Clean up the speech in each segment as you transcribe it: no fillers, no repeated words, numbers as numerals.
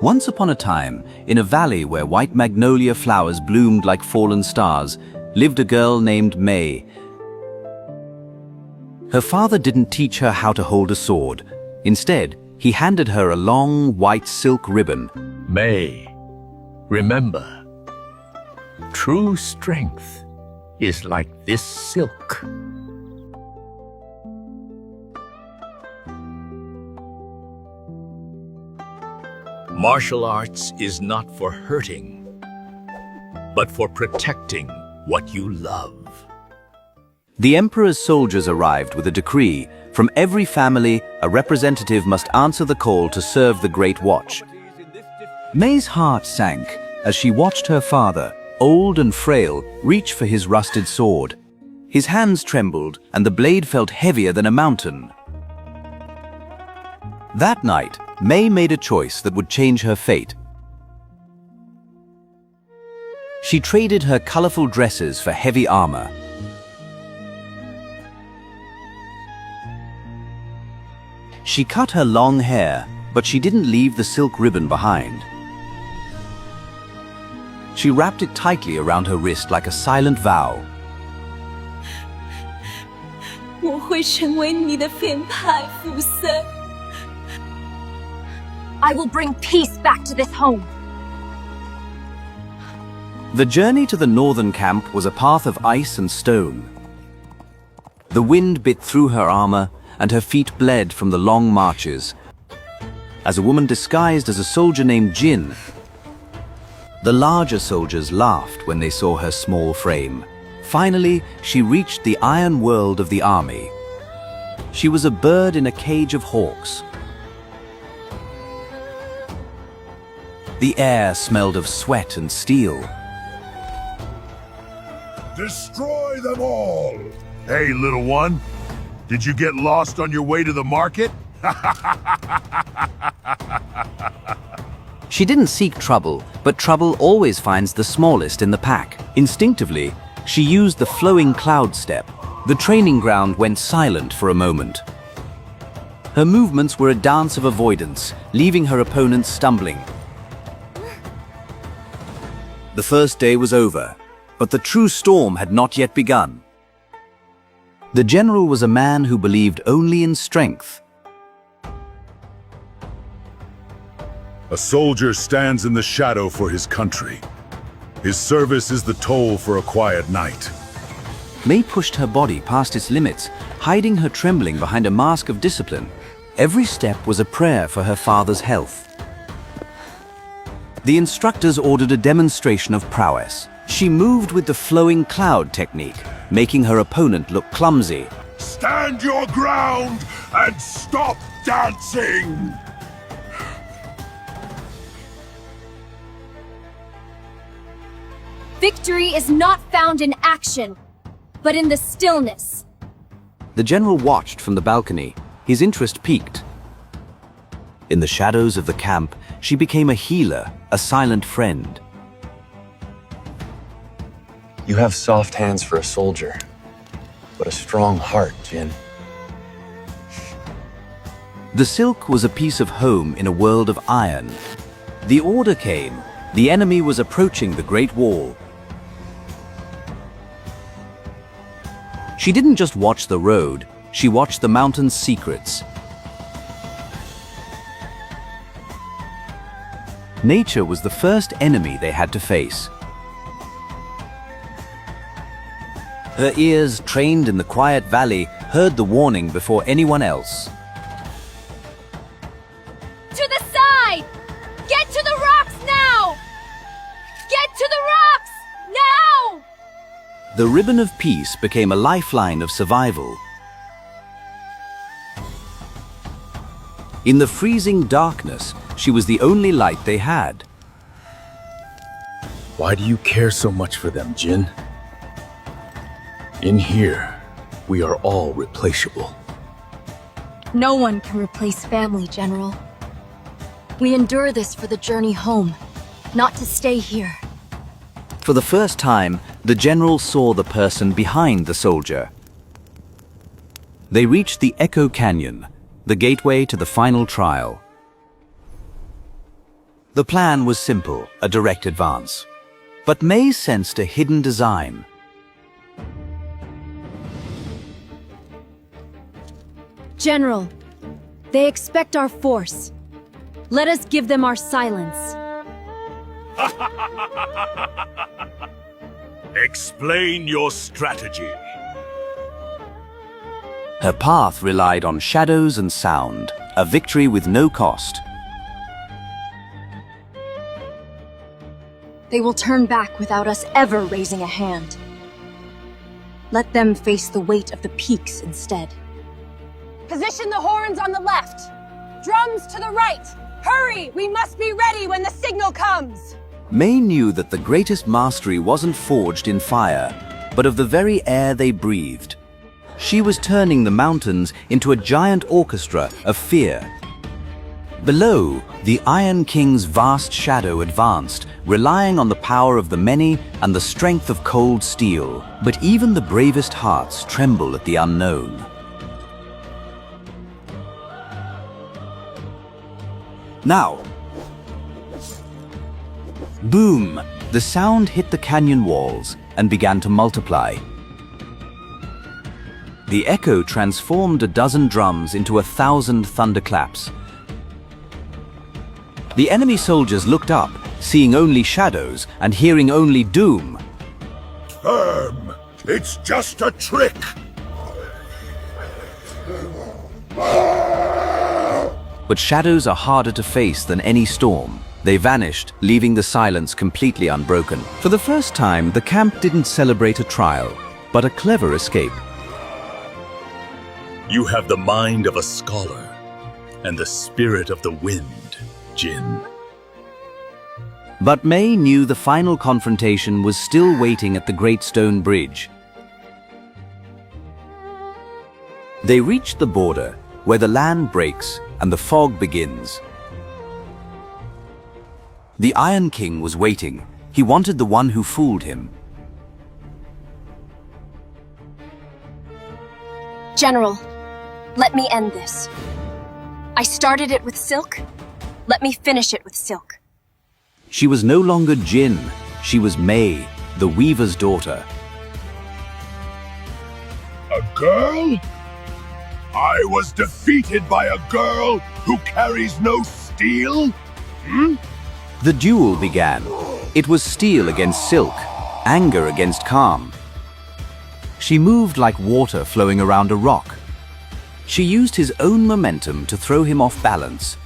Once upon a time, in a valley where white magnolia flowers bloomed like fallen stars, lived a girl named May. Her father didn't teach her how to hold a sword. Instead, he handed her a long white silk ribbon. May, remember, true strength is like this silk. Martial arts is not for hurting, but for protecting what you love. The emperor's soldiers arrived with a decree. From every family, a representative must answer the call to serve the Great Watch. May's heart sank as she watched her father, old and frail, reach for his rusted sword. His hands trembled, and the blade felt heavier than a mountain. That night, May made a choice that would change her fate. She traded her colorful dresses for heavy armor. She cut her long hair, but she didn't leave the silk ribbon behind. She wrapped it tightly around her wrist like a silent vow. 我会成为你的反派，福森。 I will bring peace back to this home. The journey to the northern camp was a path of ice and stone. The wind bit through her armor, and her feet bled from the long marches. As a woman disguised as a soldier named Jin, the larger soldiers laughed when they saw her small frame. Finally, she reached the iron world of the army. She was a bird in a cage of hawks. The air smelled of sweat and steel. Destroy them all! Hey, little one. Did you get lost on your way to the market? She didn't seek trouble, but trouble always finds the smallest in the pack. Instinctively, she used the flowing cloud step. The training ground went silent for a moment. Her movements were a dance of avoidance, leaving her opponents stumbling. The first day was over, but the true storm had not yet begun. The general was a man who believed only in strength. A soldier stands in the shadow for his country. His service is the toll for a quiet night. May pushed her body past its limits, hiding her trembling behind a mask of discipline. Every step was a prayer for her father's health. The instructors ordered a demonstration of prowess. She moved with the flowing cloud technique, making her opponent look clumsy. Stand your ground and stop dancing! Victory is not found in action, but in the stillness. The general watched from the balcony. His interest piqued. In the shadows of the camp, she became a healer, a silent friend. You have soft hands for a soldier, but a strong heart, Jin. The silk was a piece of home in a world of iron. The order came. The enemy was approaching the Great Wall. She didn't just watch the road, she watched the mountain's secrets. Nature was the first enemy they had to face. Her ears, trained in the quiet valley, heard the warning before anyone else. To the side! Get to the rocks now! Get to the rocks! Now! The ribbon of peace became a lifeline of survival. In the freezing darkness, she was the only light they had. Why do you care so much for them, Jin? In here, we are all replaceable. No one can replace family, General. We endure this for the journey home, not to stay here. For the first time, the general saw the person behind the soldier. They reached the Echo Canyon, the gateway to the final trial. The plan was simple, a direct advance. But May sensed a hidden design. General, they expect our force. Let us give them our silence. Explain your strategy. Her path relied on shadows and sound, a victory with no cost. They will turn back without us ever raising a hand. Let them face the weight of the peaks instead. Position the horns on the left. Drums to the right. Hurry! We must be ready when the signal comes! May knew that the greatest mastery wasn't forged in fire, but of the very air they breathed. She was turning the mountains into a giant orchestra of fear. Below, the Iron King's vast shadow advanced, relying on the power of the many and the strength of cold steel. But even the bravest hearts tremble at the unknown. Now! Boom! The sound hit the canyon walls and began to multiply. The echo transformed a dozen drums into 1,000 thunderclaps. The enemy soldiers looked up, seeing only shadows and hearing only doom. Firm! It's just a trick! But shadows are harder to face than any storm. They vanished, leaving the silence completely unbroken. For the first time, the camp didn't celebrate a trial, but a clever escape. You have the mind of a scholar and the spirit of the wind, Jin. But May knew the final confrontation was still waiting at the Great Stone Bridge. They reached the border, where the land breaks and the fog begins. The Iron King was waiting. He wanted the one who fooled him. General, let me end this. I started it with silk. Let me finish it with silk. She was no longer Jin. She was May, the weaver's daughter. A girl? I was defeated by a girl who carries no steel? The duel began. It was steel against silk, anger against calm. She moved like water flowing around a rock. She used his own momentum to throw him off balance.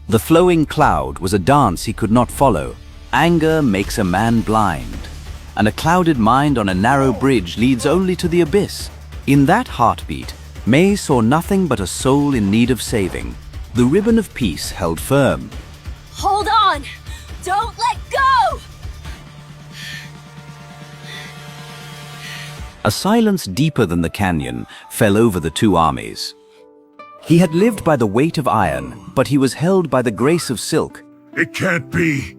The flowing cloud was a dance he could not follow. Anger makes a man blind, and a clouded mind on a narrow bridge leads only to the abyss. In that heartbeat, May saw nothing but a soul in need of saving. The ribbon of peace held firm. Hold on! Don't let go! A silence deeper than the canyon fell over the two armies. He had lived by the weight of iron, but he was held by the grace of silk. It can't be.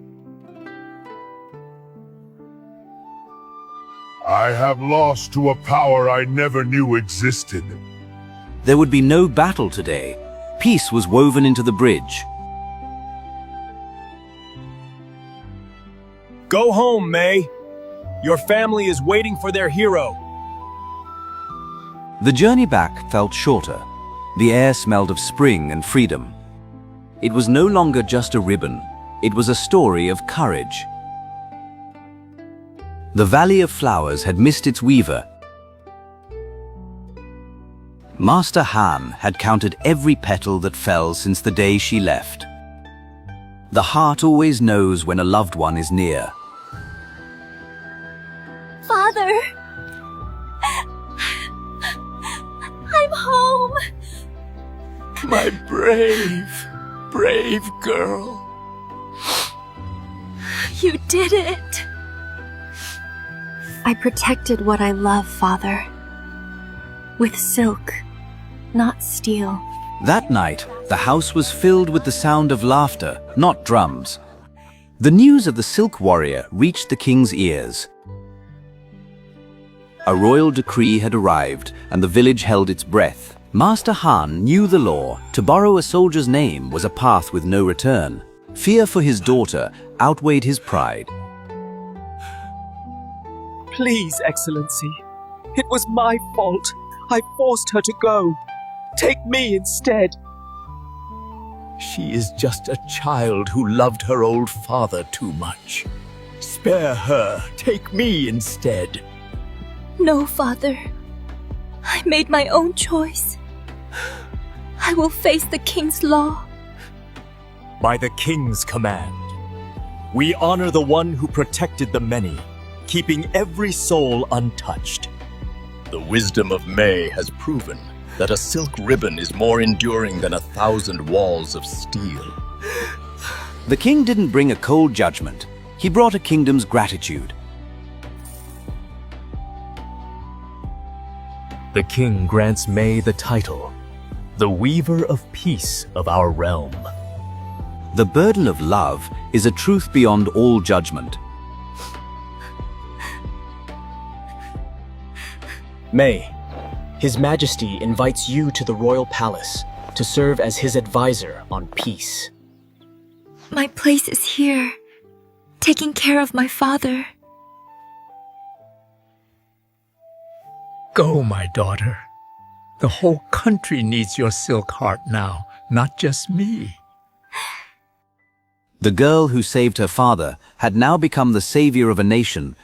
I have lost to a power I never knew existed. There would be no battle today. Peace was woven into the bridge. Go home, May. Your family is waiting for their hero. The journey back felt shorter. The air smelled of spring and freedom. It was no longer just a ribbon. It was a story of courage. The Valley of Flowers had missed its weaver. Master Han had counted every petal that fell since the day she left. The heart always knows when a loved one is near. Father! I'm home! My brave, brave girl. You did it! I protected what I love, Father. With silk, not steel. That night, the house was filled with the sound of laughter, not drums. The news of the Silk Warrior reached the king's ears. A royal decree had arrived, and the village held its breath. Master Han knew the law. To borrow a soldier's name was a path with no return. Fear for his daughter outweighed his pride. Please, Excellency. It was my fault. I forced her to go. Take me instead. She is just a child who loved her old father too much. Spare her. Take me instead. No, father. I made my own choice. I will face the king's law. By the king's command, we honor the one who protected the many, keeping every soul untouched. The wisdom of May has proven that a silk ribbon is more enduring than 1,000 walls of steel. The king didn't bring a cold judgment. He brought a kingdom's gratitude. The king grants May the title, the Weaver of Peace of our realm. The burden of love is a truth beyond all judgment. May, His Majesty invites you to the royal palace to serve as his advisor on peace. My place is here, taking care of my father. Go, my daughter. The whole country needs your silk heart now, not just me. The girl who saved her father had now become the savior of a nation